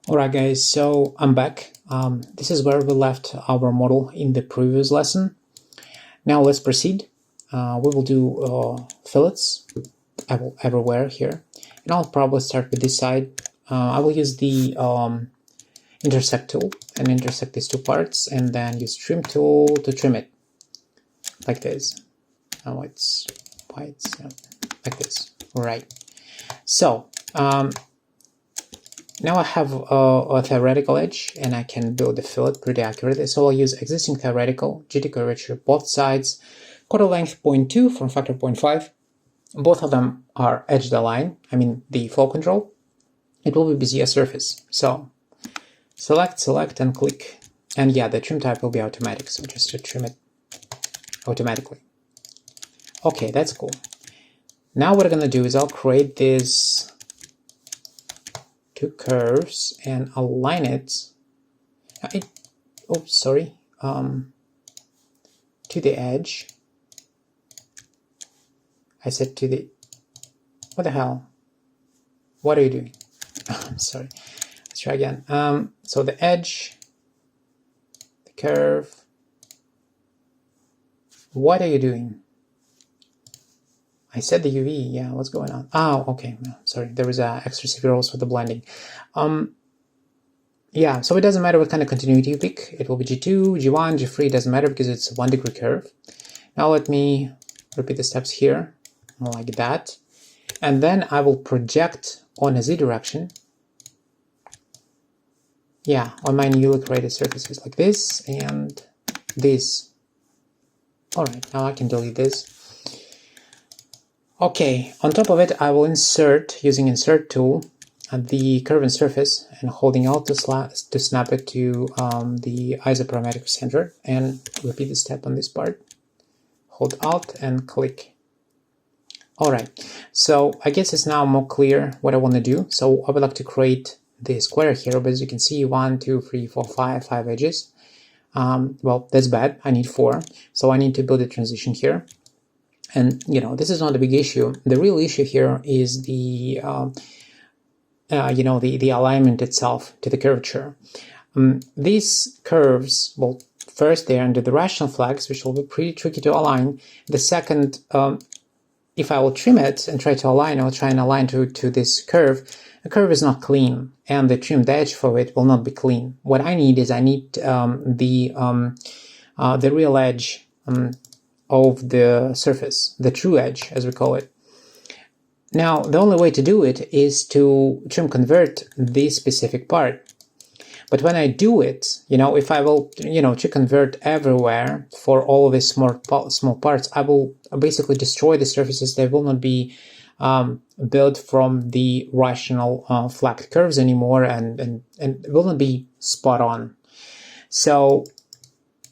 Alright guys, so I'm back. This is where we left our model in the previous lesson. Now let's proceed. We will do fillets everywhere here. And I'll probably start with this side. I will use the intersect tool and intersect these two parts, and then use trim tool to trim it like this. Now it's white, like this. Right. So now I have a theoretical edge, and I can build a fillet pretty accurately. So I'll use existing theoretical, GT curvature, both sides, quarter length 0.2, form factor 0.5. Both of them are edged align, I mean the flow control. It will be Bezier surface. So select and click. And yeah, the trim type will be automatic, so just to trim it automatically. Okay, that's cool. Now what I'm gonna do is I'll create these two curves and align it. To the edge. I said to the. What the hell? What are you doing? I'm sorry. Let's try again. So the edge, the curve. What are you doing? I said the UV, yeah, what's going on? Oh, okay, no, sorry, there was extra zeros for the blending. Yeah, so it doesn't matter what kind of continuity you pick. It will be G2, G1, G3, it doesn't matter because it's a 1 degree curve. Now let me repeat the steps here, like that. And then I will project on a Z direction. Yeah, on my newly created surfaces like this and this. All right, now I can delete this. Okay, on top of it, I will insert, using insert tool, the curve and surface, and holding Alt to snap it to the isoparametric center, and repeat the step on this part. Hold Alt and click. Alright, so I guess it's now more clear what I want to do. So I would like to create the square here, but as you can see, 1, 2, 3, 4, 5 edges. Well, that's bad, I need 4, so I need to build a transition here. And, you know, this is not a big issue. The real issue here is the, the alignment itself to the curvature. These curves, well, first they're under the rational flags, which will be pretty tricky to align. The second, if I will trim it and try to align, I'll try and align to this curve. The curve is not clean, and the trimmed edge for it will not be clean. What I need is the real edge of the surface, the true edge, as we call it. Now, the only way to do it is to trim convert this specific part. But when I do it, if I will, trim convert everywhere for all of these small parts, I will basically destroy the surfaces. They will not be built from the rational flagged curves anymore, and will not be spot on. So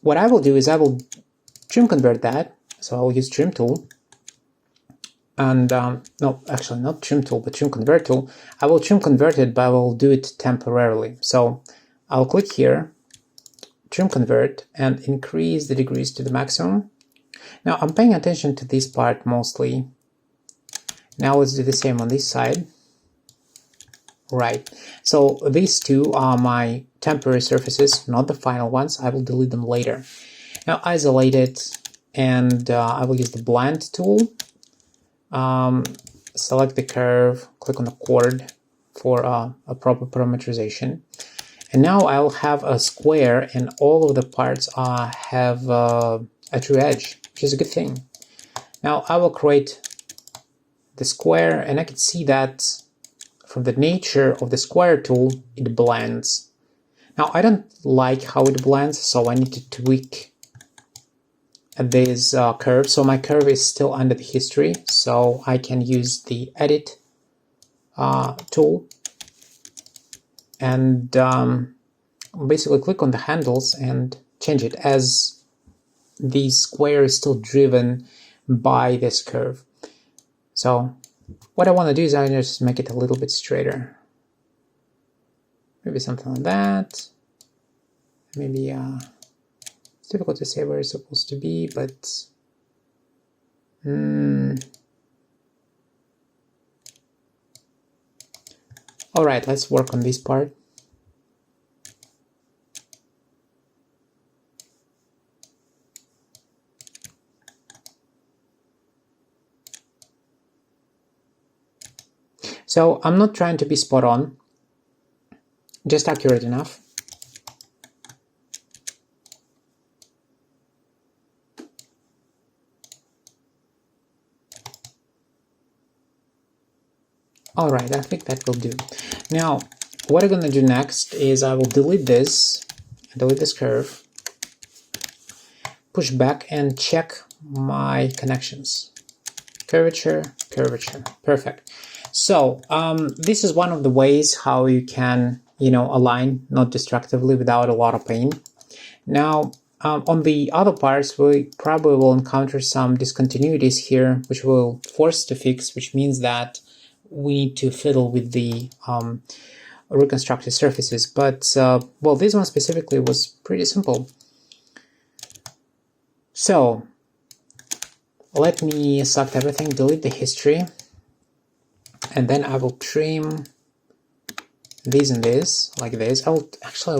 what I will do is I will trim convert that, so I'll use trim tool, and no, actually not trim tool, but trim convert tool. I will trim convert it, but I will do it temporarily. So I'll click here, trim convert, and increase the degrees to the maximum. Now I'm paying attention to this part mostly. Now let's do the same on this side. Right, so these two are my temporary surfaces, not the final ones. I will delete them later. Now isolate it, and I will use the blend tool. Select the curve, click on the chord for a proper parameterization. And now I'll have a square, and all of the parts have a true edge, which is a good thing. Now I will create the square, and I can see that from the nature of the square tool, it blends. Now I don't like how it blends, so I need to tweak this curve. So my curve is still under the history, so I can use the edit tool and basically click on the handles and change it, as the square is still driven by this curve. So what I want to do is I just make it a little bit straighter. Maybe something like that. Maybe it's difficult to say where it's supposed to be, but all right, let's work on this part. So I'm not trying to be spot on, just accurate enough. All right, I think that will do. Now, what I'm gonna do next is I will delete this curve, push back and check my connections. Curvature, curvature, perfect. So this is one of the ways how you can, align not destructively without a lot of pain. Now, on the other parts, we probably will encounter some discontinuities here, which we'll force to fix, which means that we need to fiddle with the reconstructed surfaces. But, well, this one specifically was pretty simple. So, let me select everything, delete the history, and then I will trim these and this, like this. I'll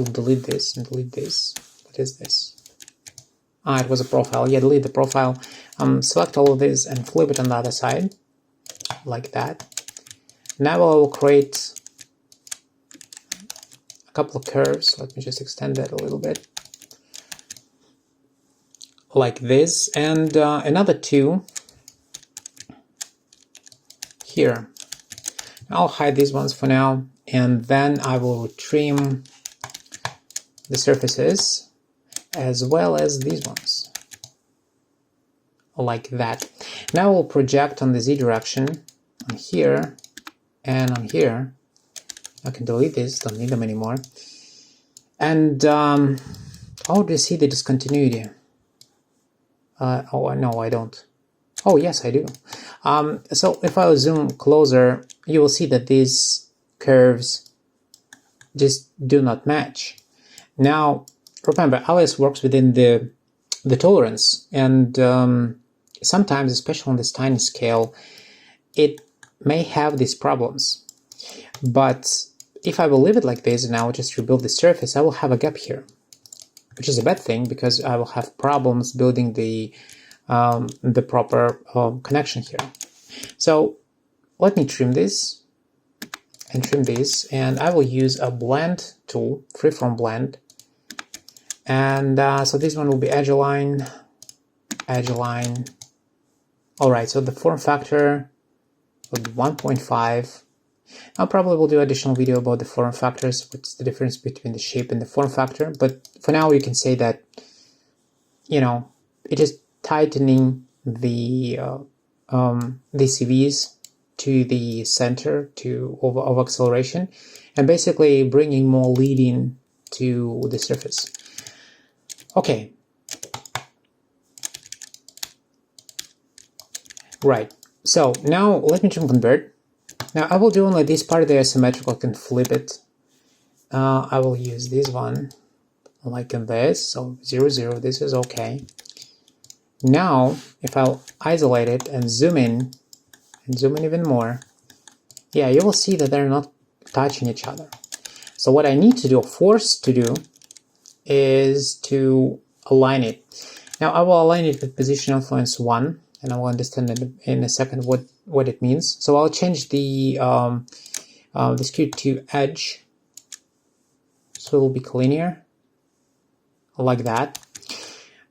delete this and delete this. What is this? It was a profile. Yeah, delete the profile. Select all of this and flip it on the other side, like that. Now I will create a couple of curves. Let me just extend that a little bit. Like this, and another two here. I'll hide these ones for now, and then I will trim the surfaces as well as these ones, like that. Now we'll project on the Z direction on here and on here. I can delete these, don't need them anymore. And how do you see the discontinuity? Oh, no, I don't. Oh, yes, I do. So if I zoom closer, you will see that these curves just do not match. Now, remember, Alias works within the tolerance, and sometimes, especially on this tiny scale, it may have these problems. But if I will leave it like this and I will just rebuild the surface, I will have a gap here, which is a bad thing because I will have problems building the proper connection here. So let me trim this and trim this, and I will use a blend tool, freeform blend. And so this one will be edge align. All right, so the form factor will be 1.5. I'll probably will do additional video about the form factors, what's the difference between the shape and the form factor. But for now, you can say that, it is tightening the CVs to the center of acceleration, and basically bringing more leading to the surface. Okay. Right. So now let me trim convert. Now I will do only this part there symmetrical, I can flip it. I will use this one like in this, so 0, 0, this is okay. Now if I'll isolate it and zoom in even more, yeah, you will see that they're not touching each other. So what I need to do, force to do, is to align it. Now I will align it with position influence 1, and I will understand in a second what it means. So I'll change the skew to edge, so it will be collinear, like that.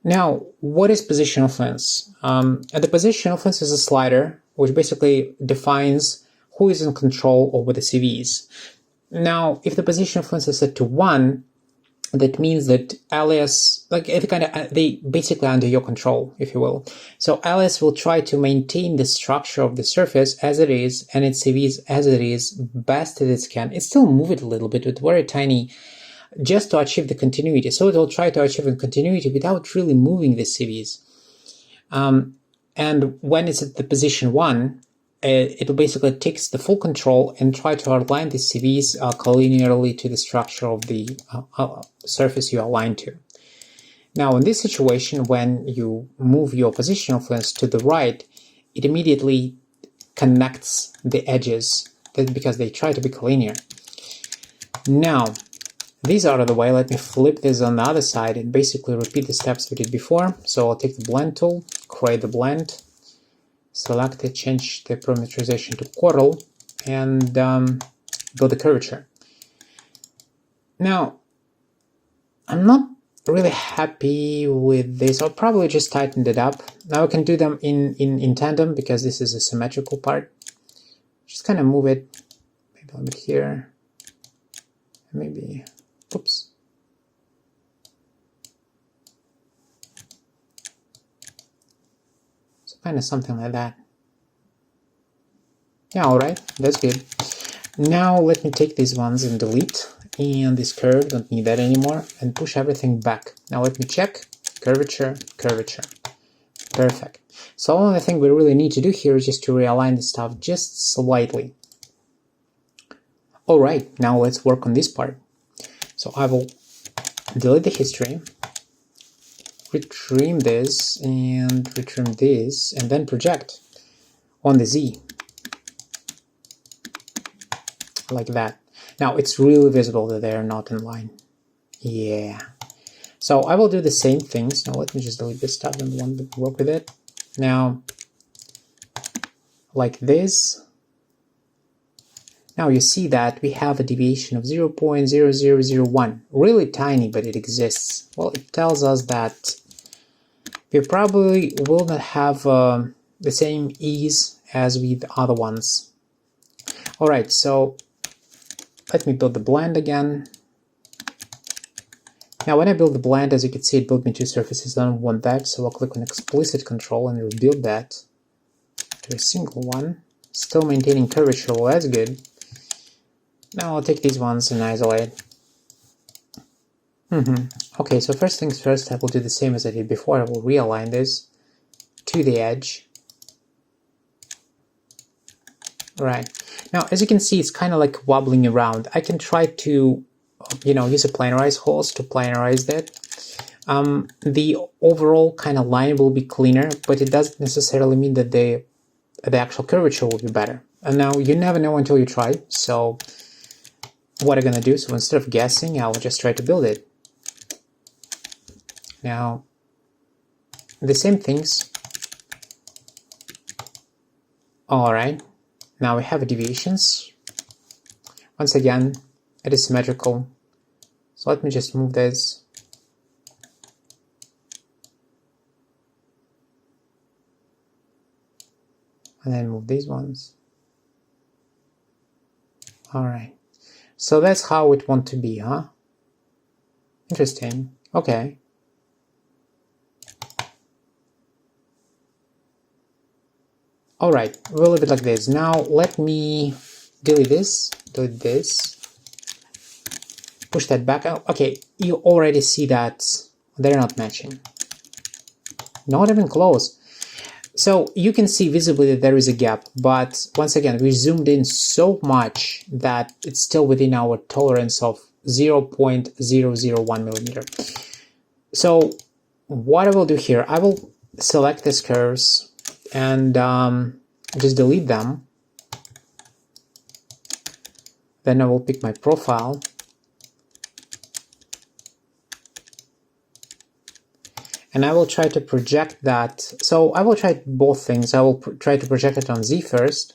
Now, what is position influence? The position influence is a slider which basically defines who is in control over the CVs. Now, if the position influence is set to 1, that means that Alias, they basically under your control, if you will. So Alias will try to maintain the structure of the surface as it is and its CVs as it is, best as it can. It still move it a little bit with very tiny, just to achieve the continuity. So it will try to achieve a continuity without really moving the CVs. And when it's at the position 1, it will basically takes the full control and try to align the CVs collinearly to the structure of the surface you align to. Now, in this situation, when you move your position influence to the right, it immediately connects the edges because they try to be collinear. Now, these are out of the way. Let me flip this on the other side and basically repeat the steps we did before. So I'll take the blend tool, create the blend, select it, change the parameterization to quartal, and build the curvature. Now, I'm not really happy with this. I'll probably just tighten it up. Now I can do them in tandem because this is a symmetrical part. Just kind of move it maybe a little bit here. Maybe, oops. So kind of something like that. Yeah, alright, that's good. Now let me take these ones and delete. And this curve, don't need that anymore, and push everything back. Now let me check, curvature, curvature. Perfect. So the only thing we really need to do here is just to realign the stuff just slightly. Alright, now let's work on this part. So I will delete the history, retrim this, and retrim this, and then project on the Z. Like that. Now it's really visible that they are not in line. Yeah. So I will do the same things. Now let me just delete this stuff and want to work with it. Now, like this. Now you see that we have a deviation of 0.0001. Really tiny, but it exists. Well, it tells us that we probably will not have the same ease as with the other ones. Alright, so let me build the blend again. Now when I build the blend, as you can see, it built me two surfaces. I don't want that, so I'll click on explicit control and rebuild that to a single one. Still maintaining curvature, well that's good. Now I'll take these ones and isolate. Okay, so first things first, I will do the same as I did before. I will realign this to the edge. Right. Now, as you can see, it's kind of like wobbling around. I can try to, use a planarize hose to planarize that. The overall kind of line will be cleaner, but it doesn't necessarily mean that the actual curvature will be better. And now, you never know until you try. So, what I'm going to do, so instead of guessing, I'll just try to build it. Now, the same things. Alright. Now we have deviations. Once again, it is symmetrical. So let me just move this. And then move these ones. Alright. So that's how it want to be, huh? Interesting. Okay. Alright, we'll leave it like this. Now let me delete this, push that back out. Okay, you already see that they're not matching. Not even close. So you can see visibly that there is a gap, but once again, we zoomed in so much that it's still within our tolerance of 0.001 millimeter. So what I will do here, I will select these curves and just delete them. Then I will pick my profile. And I will try to project that. So I will try both things. I will try to project it on Z first.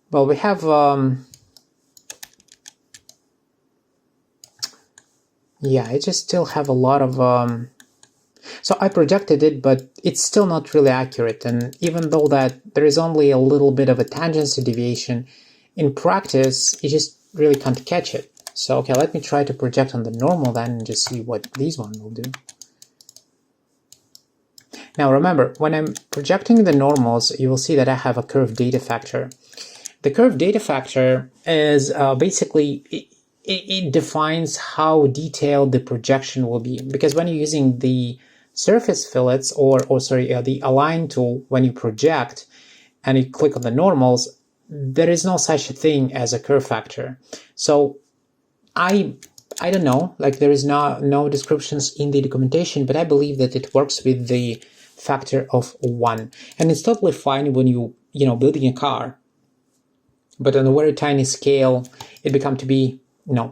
Well, we have yeah, I just still have a lot of so I projected it, but it's still not really accurate. And even though that there is only a little bit of a tangency deviation, in practice, you just really can't catch it. So, okay, let me try to project on the normal then and just see what these one will do. Now remember, when I'm projecting the normals, you will see that I have a curved data factor. The curved data factor is basically, it defines how detailed the projection will be. Because when you're using the surface fillets or the align tool, when you project and you click on the normals, there is no such a thing as a curve factor. So I don't know, like there is no descriptions in the documentation, but I believe that it works with the factor of 1. And it's totally fine when building a car, but on a very tiny scale, it becomes to be,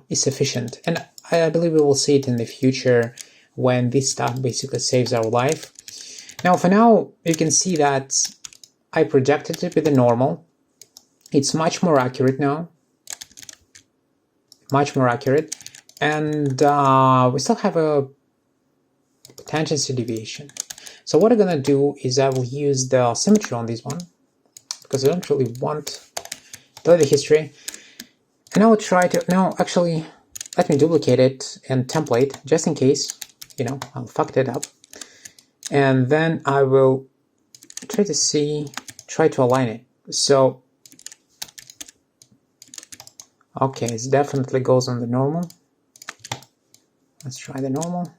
is sufficient. And I believe we will see it in the future when this stuff basically saves our life. Now, for now, you can see that I projected it with the normal. It's much more accurate now. Much more accurate. And we still have a tangency deviation. So what I'm going to do is I will use the symmetry on this one, because I don't really want delete the history. And I will try to, no, actually, let me duplicate it and template, just in case, you know, I'll fuck it up. And then I will try to align it. So, okay, it definitely goes on the normal. Let's try the normal.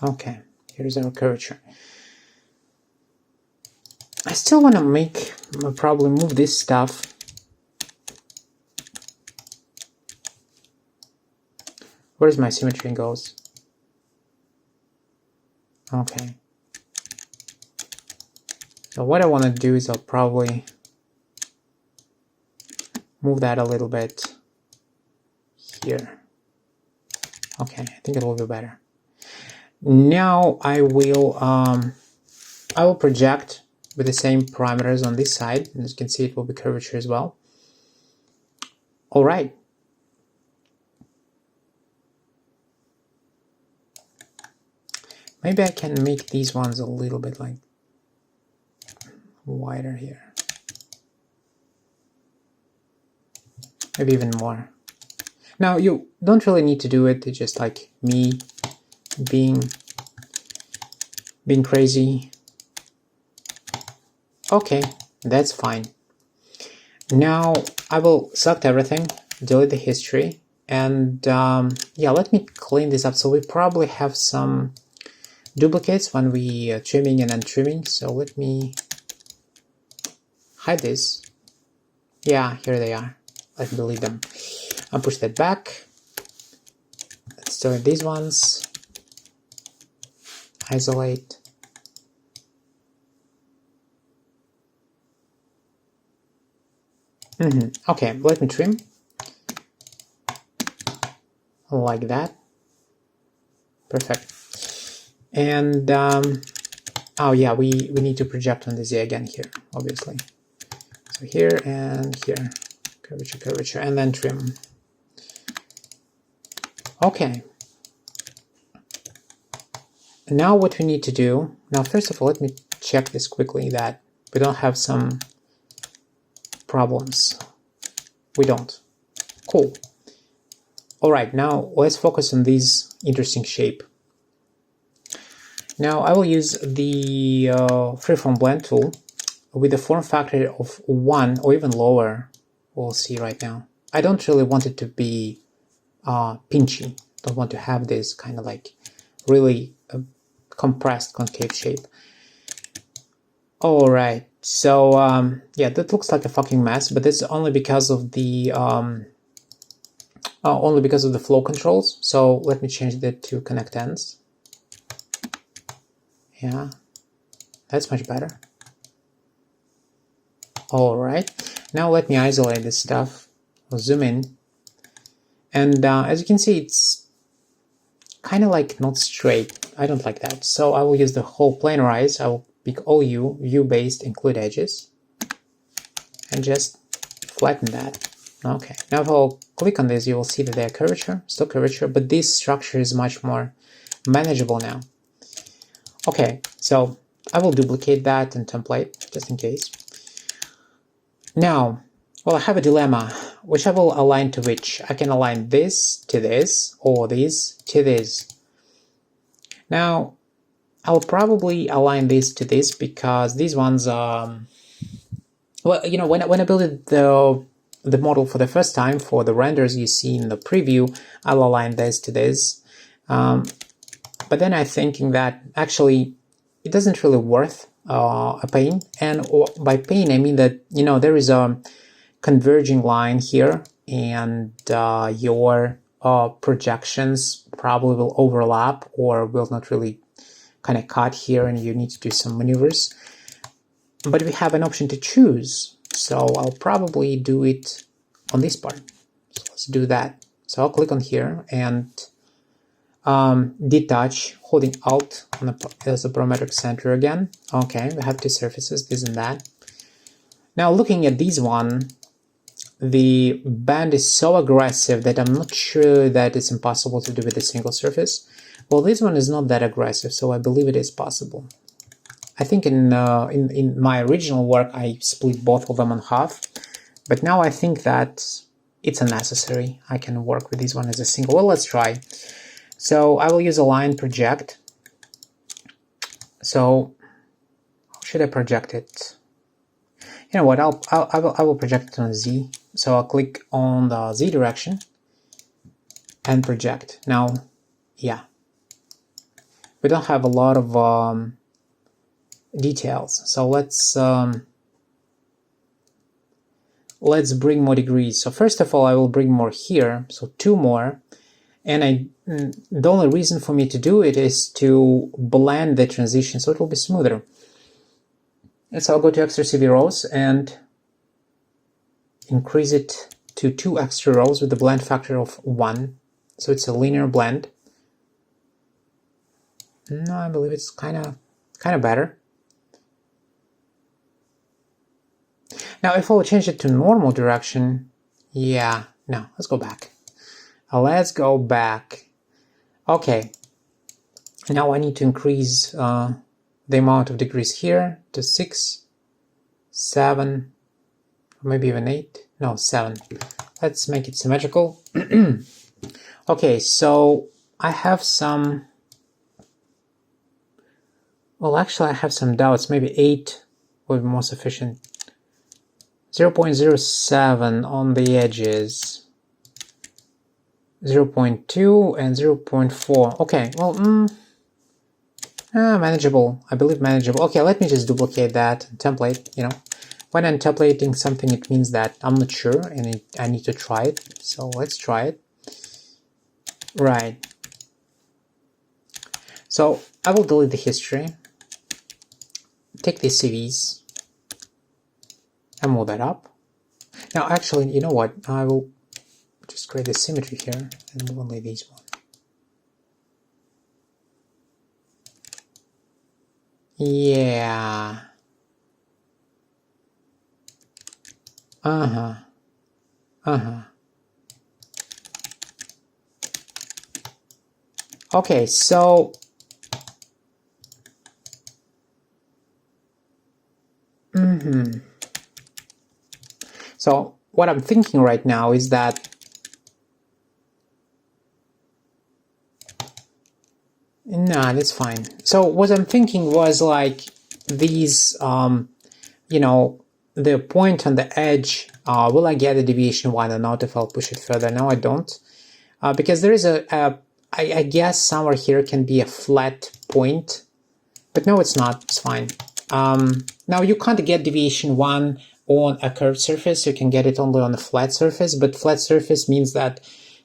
Okay, here's our curvature. I still want to probably move this stuff. Where's my symmetry goes? Okay. So what I want to do is I'll probably move that a little bit here. Okay, I think it will be better. Now I will project with the same parameters on this side, and as you can see, it will be curvature as well. All right. Maybe I can make these ones a little bit like wider here. Maybe even more. Now you don't really need to do it. It's just like me being crazy. Okay, that's fine. Now I will select everything, delete the history, and yeah, let me clean this up. So we probably have some duplicates when we trimming and untrimming. So let me hide this. Yeah, here they are. Let me delete them. I'll push that back. Let's delete these ones. Isolate. Okay, let me trim. Like that. Perfect. And oh yeah, we need to project on the Z again here, obviously. So here and here. Curvature, curvature, and then trim. Okay. Now what we need to do, now first of all, let me check this quickly that we don't have some problems. We don't. Cool. All right, now let's focus on this interesting shape. Now I will use the freeform blend tool with a form factor of 1 or even lower. We'll see right now. I don't really want it to be pinchy. Don't want to have this kind of like really compressed concave shape. All right, so yeah, that looks like a fucking mess, but it's only because of the flow controls. So let me change that to connect ends. Yeah, that's much better. All right, now let me isolate this stuff. I'll zoom in, and as you can see, it's kind of like not straight. I don't like that, so I will use the whole planarize. I will pick all U-based, include edges, and just flatten that. Okay, now if I'll click on this, you will see that they're curvature, still curvature, but this structure is much more manageable now. Okay, so I will duplicate that and template, just in case. Now, well, I have a dilemma. Which I will align to which? I can align this to this, or this to this. Now, I'll probably align this to this because these ones are... Well, you know, when I built the model for the first time, for the renders you see in the preview, I'll align this to this. But then I'm thinking that actually it doesn't really worth a pain. And by pain, I mean that, there is a converging line here, and your projections probably will overlap or will not really kind of cut here, and you need to do some maneuvers. But we have an option to choose, so I'll probably do it on this part. So let's do that. So I'll click on here and detach, holding Alt on as a parametric center again. Okay, we have two surfaces, this and that. Now looking at this one, the bend is so aggressive that I'm not sure that it's impossible to do with a single surface. Well, this one is not that aggressive, so I believe it is possible. I think in my original work I split both of them in half, but now I think that it's unnecessary. I can work with this one as a single. Well, let's try. So I will use align project. So how should I project it? You know what? I will project it on Z. So I'll click on the Z direction and project. Now, yeah, we don't have a lot of details. So let's bring more degrees. So first of all, I will bring more here. So 2 more. And the only reason for me to do it is to blend the transition so it will be smoother. And so I'll go to extra CV rows and increase it to 2 extra rows with a blend factor of 1. So it's a linear blend. No, I believe it's kind of better. Now if I'll change it to normal direction, yeah, no, let's go back. Let's go back. Okay, now I need to increase the amount of degrees here to 6, 7, or maybe even 8. No, 7. Let's make it symmetrical. Okay, so I have some... Well, actually I have some doubts. Maybe 8 would be more sufficient. 0.07 on the edges. 0.2 and 0.4. Okay, well, manageable. I believe manageable. Okay, let me just duplicate that template. You know, when I'm templating something, it means that I'm not sure and I need to try it. So let's try it. Right. So I will delete the history. Take these CVs and move that up. Now, actually, you know what? I will just create a symmetry here and move only these one. Yeah. Okay, so so what I'm thinking right now is that nah, that's fine. So what I'm thinking was like these, you know, the point on the edge, will I get a deviation 1 or not if I'll push it further? No, I don't. Because there is I guess somewhere here can be a flat point, but no, it's not, it's fine. Now you can't get deviation 1 on a curved surface, you can get it only on a flat surface, but flat surface means that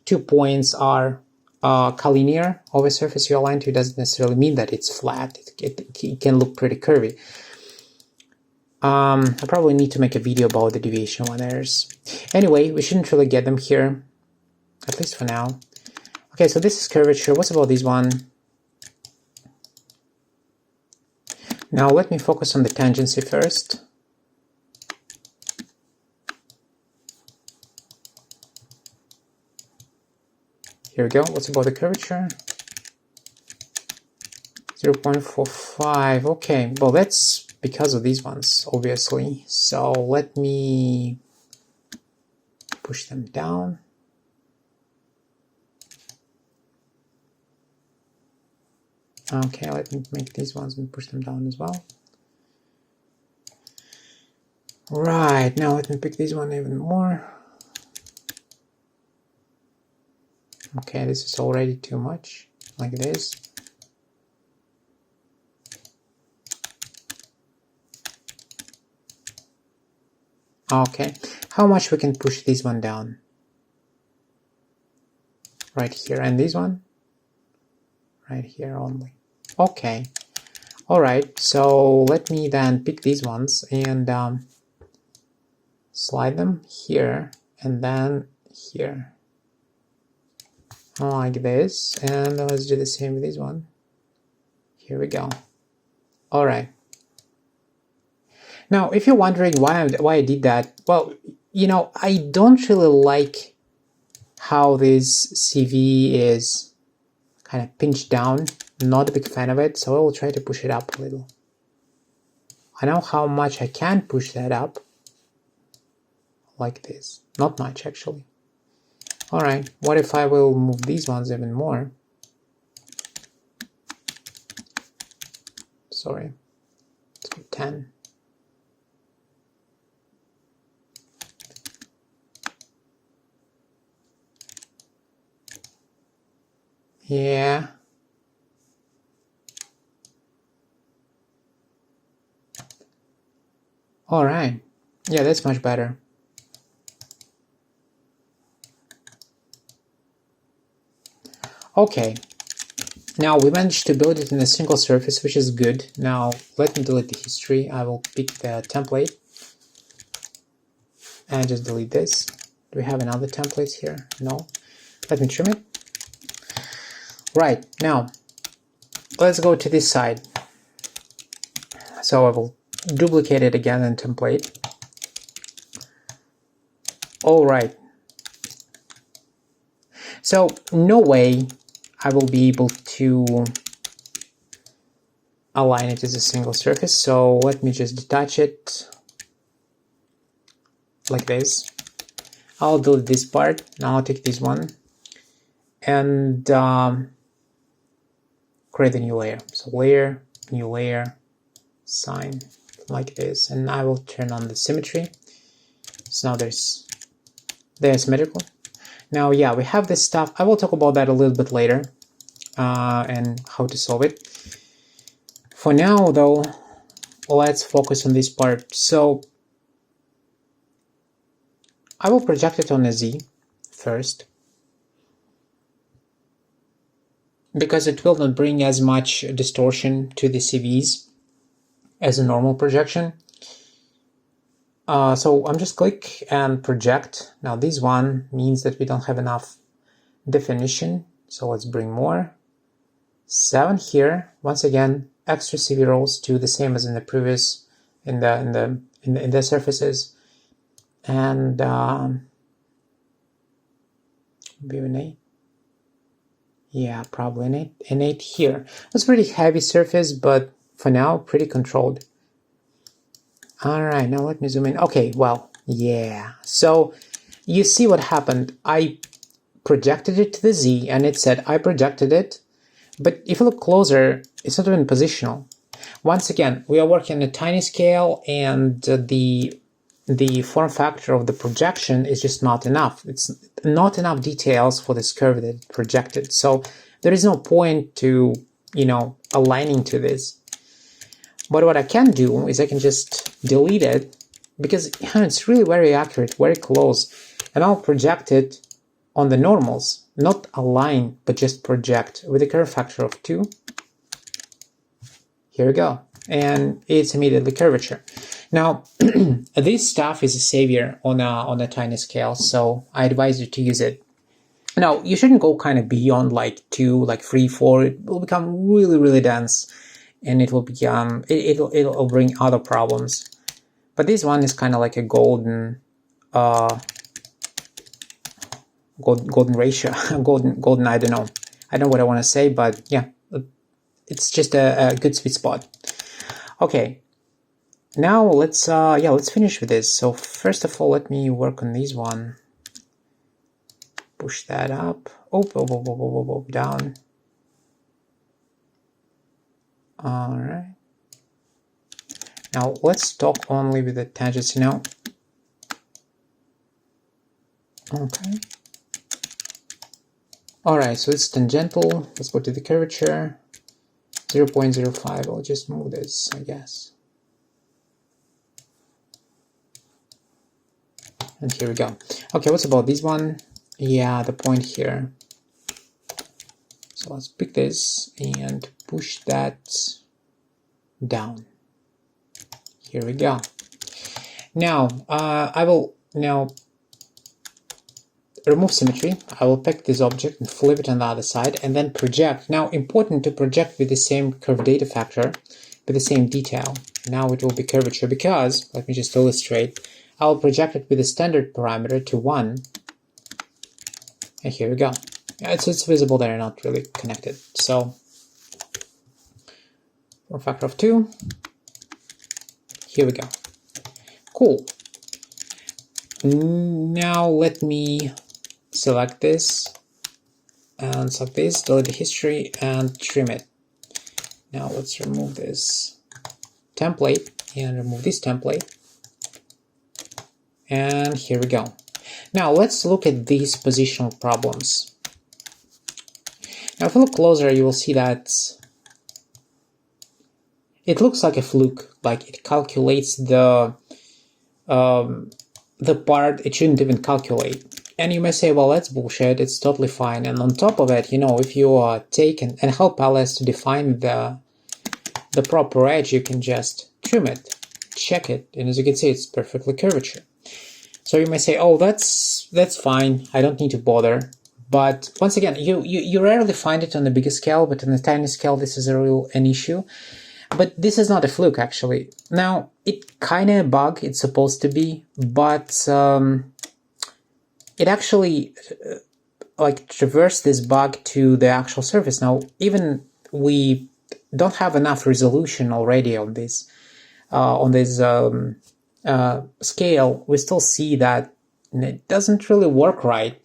2 points are collinear of a surface you align to. It doesn't necessarily mean that it's flat. It can look pretty curvy. I probably need to make a video about the deviation 1 errors. Anyway, we shouldn't really get them here, at least for now. Okay, so this is curvature. What's about this one? Now let me focus on the tangency first. Here we go. What's about the curvature? 0.45. Okay, well that's because of these ones, obviously. So let me push them down. Okay, let me make these ones and push them down as well. Right, now let me pick this one even more. Okay, this is already too much, like this. Okay, how much we can push this one down? right here, and this one right here only. Okay. All right. So let me then pick these ones and slide them here and then here, like this. And let's do the same with this one. Here we go. All right. Now, if you're wondering why I did that, well, you know, I don't really like how this CV is kind of pinched down. Not a big fan of it, so I will try to push it up a little. I know how much I can push that up, like this. Not much, actually. All right, what if I will move these ones even more? Sorry, let's go 10. Yeah. All right. Yeah, that's much better. Okay. Now we managed to build it in a single surface, which is good. Now let me delete the history. I will pick the template and just delete this. Do we have another template here? No. Let me trim it. Right, now let's go to this side. So I will duplicate it again in template. All right. So no way I will be able to align it as a single surface. So let me just detach it like this. I'll delete this part. Now I'll take this one and create a new layer. So layer, new layer, sign, like this. And I will turn on the symmetry. So now they're symmetrical. Now, yeah, we have this stuff. I will talk about that a little bit later and how to solve it. For now, though, let's focus on this part. So I will project it on a Z first, because it will not bring as much distortion to the CVs as a normal projection. So I'm just click and project. Now this one means that we don't have enough definition. So let's bring more. 7 here. Once again, extra CV rows to the same as in the previous in the surfaces. And maybe an 8. Yeah, probably an 8 here. It's pretty heavy surface, but for now, pretty controlled. All right, now let me zoom in. Okay, well, yeah. So you see what happened. I projected it to the Z and it said I projected it. But if you look closer, it's not even positional. Once again, we are working on a tiny scale and the form factor of the projection is just not enough. It's not enough details for this curve that it projected. So there is no point to, you know, aligning to this. But what I can do is I can just delete it because it's really very accurate, very close. And I'll project it on the normals, not align, but just project with a curve factor of 2. Here we go. And it's immediately curvature. Now, this stuff is a savior on a tiny scale, so I advise you to use it. Now, you shouldn't go kind of beyond like 2, like 3, 4. It will become really, really dense. And it will become, it'll bring other problems. But this one is kind of like a golden ratio, golden, I don't know what I want to say, but yeah, it's just a good sweet spot. Okay, now let's finish with this. So first of all, let me work on this one. Push that up, down. All right. Now let's talk only with the tangents now. Okay. All right, so it's tangential. Let's go to the curvature. 0.05. I'll just move this, I guess. And here we go. Okay, what's about this one? Yeah, the point here. So let's pick this and push that down. Here we go. Now I will now remove symmetry. I will pick this object and flip it on the other side and then project. Now, important to project with the same curve data factor, with the same detail. Now it will be curvature because, let me just illustrate, I will project it with the standard parameter to 1. And here we go. It's visible that they're not really connected. So, for a factor of 2, here we go. Cool. Now let me select this and select this, delete the history and trim it. Now let's remove this template and remove this template. And here we go. Now let's look at these positional problems. Now if you look closer, you will see that it looks like a fluke, like it calculates the part it shouldn't even calculate. And you may say, well, that's bullshit, it's totally fine. And on top of it, you know, if you take and help Alias to define the proper edge, you can just trim it, check it, and as you can see, it's perfectly curvature. So you may say, oh, that's fine, I don't need to bother. But once again, you rarely find it on the bigger scale, but on the tiny scale, this is an issue. But this is not a fluke, actually. Now, it kind of a bug, it's supposed to be, but it actually like traversed this bug to the actual surface. Now, even we don't have enough resolution already on this scale, we still see that it doesn't really work right.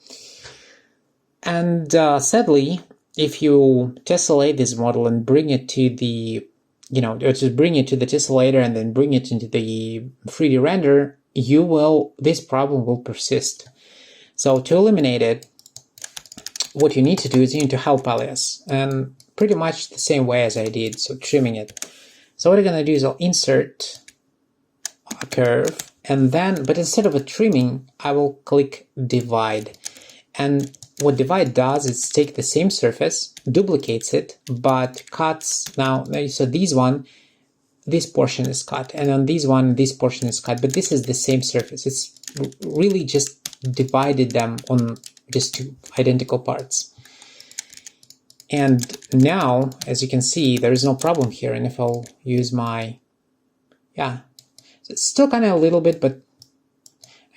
And sadly, if you tessellate this model and bring it to the just bring it to the tessellator and then bring it into the 3D render, this problem will persist. So to eliminate it, what you need to do is you need to help Alias, and pretty much the same way as I did, so trimming it. So what I'm gonna do is I'll insert a curve, and then, but instead of a trimming, I will click divide. And what divide does is take the same surface, duplicates it, but cuts. Now, so this portion is cut, and on this portion is cut, but this is the same surface. It's really just divided them on just two identical parts. And now, as you can see, there is no problem here. And if I'll use my, so it's still kind of a little bit, but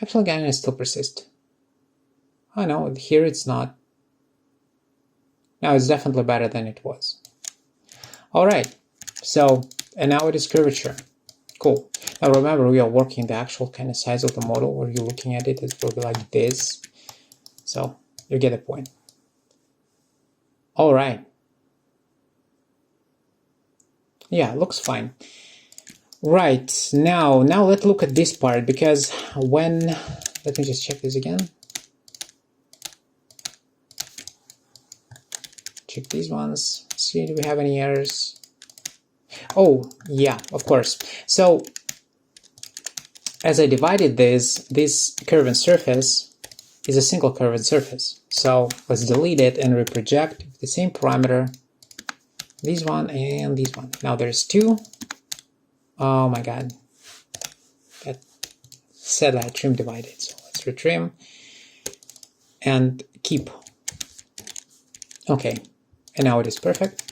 actually kind of still persist. Oh no, here it's not. Now it's definitely better than it was. All right, so, and now it is curvature. Cool. Now remember, we are working the actual kind of size of the model, where you're looking at it, it will be like this. So you get the point. All right. Yeah, looks fine. Right, now let's look at this part, because let me just check this again. Check these ones, see, do we have any errors? Oh, yeah, of course. So, as I divided this curved surface is a single curved surface. So, let's delete it and reproject the same parameter, this one and this one. Now there's two. Oh my god. That said I trim divided, so let's retrim and keep. Okay, and now it is perfect.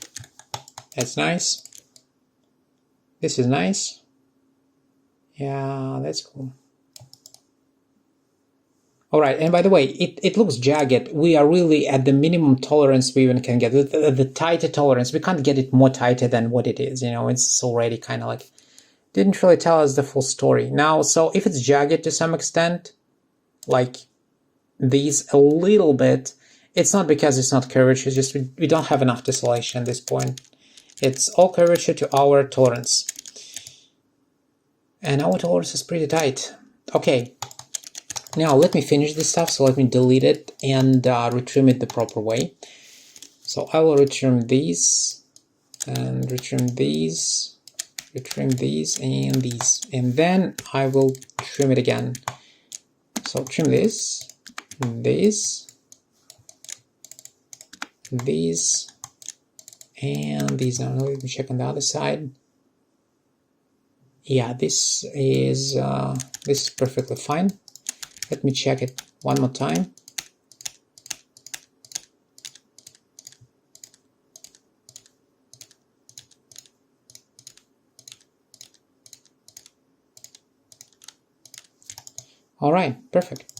That's nice. This is nice. Yeah, that's cool. All right, and by the way, it looks jagged. We are really at the minimum tolerance we even can get, the tighter tolerance. We can't get it more tighter than what it is, you know, it's already kind of like, didn't really tell us the full story. Now, so if it's jagged to some extent, like these a little bit, it's not because it's not curvature, it's just we don't have enough tessellation at this point. It's all curvature to our tolerance. And our tolerance is pretty tight. Okay, now let me finish this stuff, so let me delete it and retrim it the proper way. So I will retrim these, and retrim these, retrim these, and these. And then I will trim it again. So trim this, this, these, And these are, let me check on the other side. Yeah, this is perfectly fine. Let me check it one more time. All right, perfect.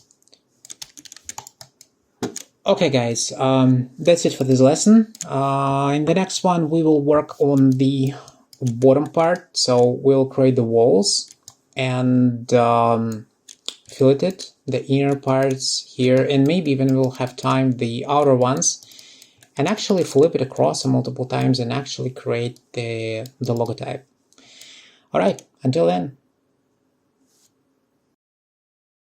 Okay, guys, that's it for this lesson. In the next one, we will work on the bottom part. So we'll create the walls and fillet it, the inner parts here, and maybe even we'll have time the outer ones, and actually flip it across multiple times and actually create the logotype. All right, until then.